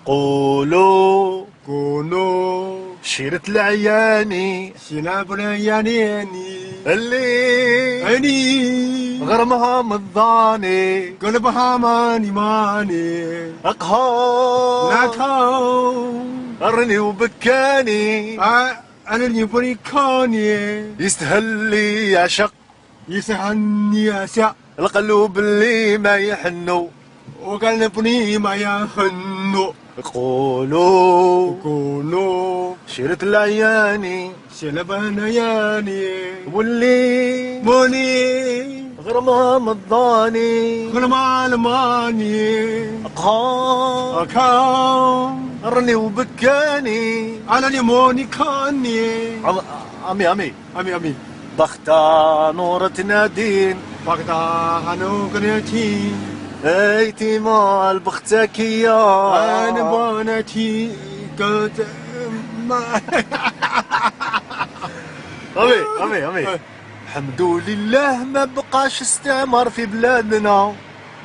قولوا شيرة شيرة العياني شناب العياني اللي عيني غرمها مضاني قلبها ماني اقهار ناكاو أرني وبكاني أنا اللي بريكاني يستهل لي يعشق يسهني أسيا القلوب اللي ما يحنوا وقلبني ما يهنو قولوا كونو شيرة العياني شلبنا ياني واللي موني غرمها مضاني كل ما الماني اقهار أكاو أرني وبكاني أنا اللي موني كاني عمي أمي بختا نورة نادين بغدا هنو قناتي ايتي مال بختك يا أنا بانتي قد ما عمي الحمد لله ما بقاش استعمار في بلادنا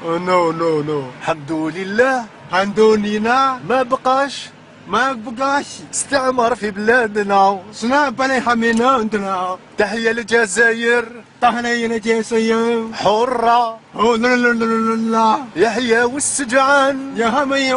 نو الحمد لله هندونينا ما بقاش ما بقاش استعمار في بلادنا سناب علي حمينا عندنا تحية للجزائر طهنينا جيسيا حرة لا يحيى والسجعان يا همي